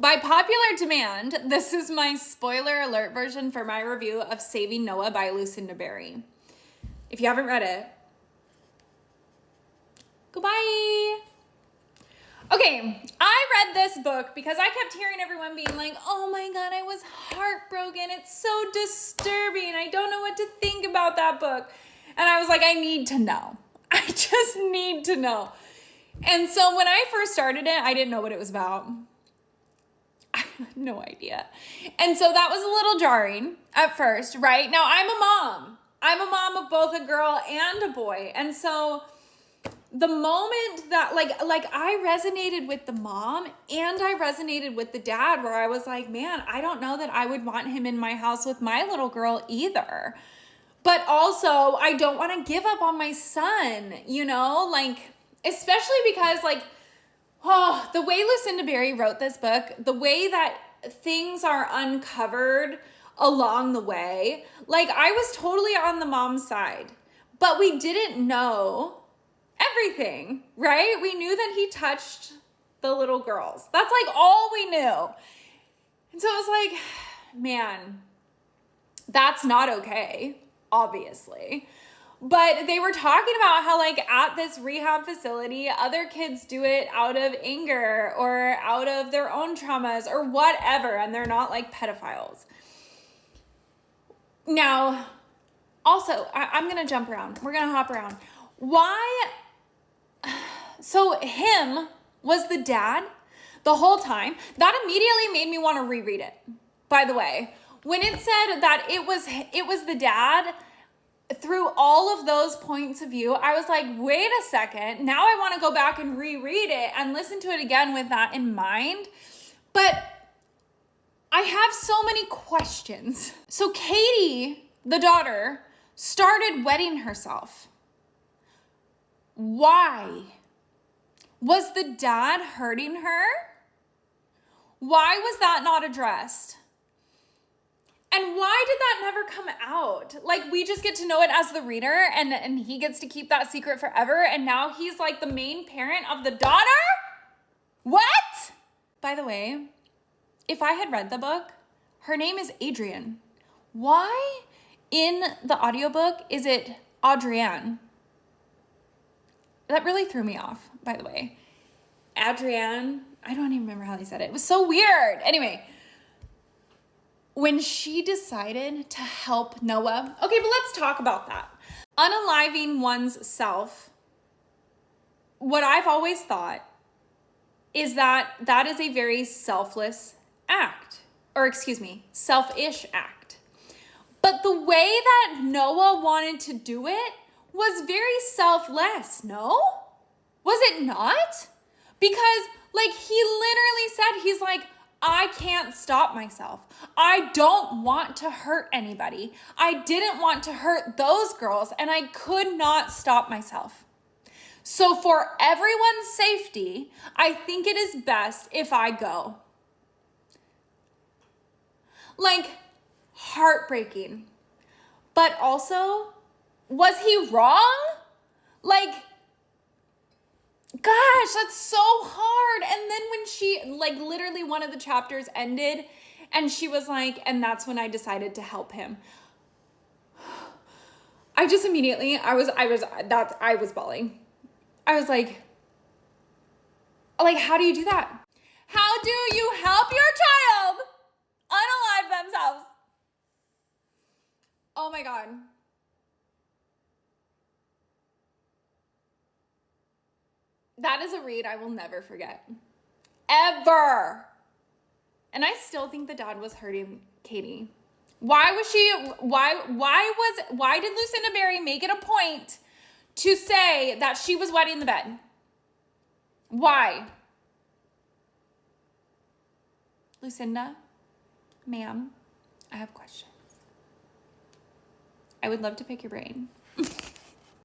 By popular demand, this is my spoiler alert version for my review of Saving Noah by Lucinda Berry. If you haven't read it, goodbye. Okay, I read this book because I kept hearing everyone being like, oh my God, I was heartbroken. It's so disturbing. I don't know what to think about that book. And I was like, I need to know. I just need to know. And so when I first started it, I didn't know what it was about. I had no idea. And so that was a little jarring at first, right? Now I'm a mom. I'm a mom of both a girl and a boy. And so the moment that like I resonated with the mom and I resonated with the dad, where I was like, man, I don't know that I would want him in my house with my little girl either. But also I don't want to give up on my son, you know, like, especially because like, oh, the way Lucinda Berry wrote this book, the way that things are uncovered along the way, like I was totally on the mom's side, but we didn't know everything, right? We knew that he touched the little girls. That's like all we knew. And so it was like, man, that's not okay, obviously. But they were talking about how like at this rehab facility, other kids do it out of anger or out of their own traumas or whatever, and they're not like pedophiles. Now, also, I'm going to jump around. We're going to hop around. Why? So him was the dad the whole time. That immediately made me want to reread it, by the way. When it said that it was the dad through all of those points of view, I was like, wait a second. Now I want to go back and reread it and listen to it again with that in mind. But I have so many questions. So Katie, the daughter, started wetting herself. Why? Was the dad hurting her? Why was that not addressed? And why did that never come out? Like, we just get to know it as the reader, and he gets to keep that secret forever, and now he's like the main parent of the daughter? What? By the way, if I had read the book, her name is Adrienne. Why in the audiobook is it Adrienne? That really threw me off, by the way. Adrienne, I don't even remember how they said it. It was so weird. Anyway, when she decided to help Noah, okay, but let's talk about that. Unaliving one's self, what I've always thought is that that is a very selfless act, or excuse me, selfish act. But the way that Noah wanted to do it was very selfless, no? Was it not? Because like he literally said, he's like, I can't stop myself. I don't want to hurt anybody. I didn't want to hurt those girls, and I could not stop myself. So for everyone's safety, I think it is best if I go. Like, heartbreaking. But also, was he wrong? Like, gosh, that's so hard. And then when she, like, literally one of the chapters ended and she was like, and that's when I decided to help him. I just immediately, I was bawling. I was like, how do you do that? How do you help your child unalive themselves? Oh my God. That is a read I will never forget. Ever. And I still think the dad was hurting Katie. Why did Lucinda Berry make it a point to say that she was wetting the bed? Why? Lucinda, ma'am, I have questions. I would love to pick your brain.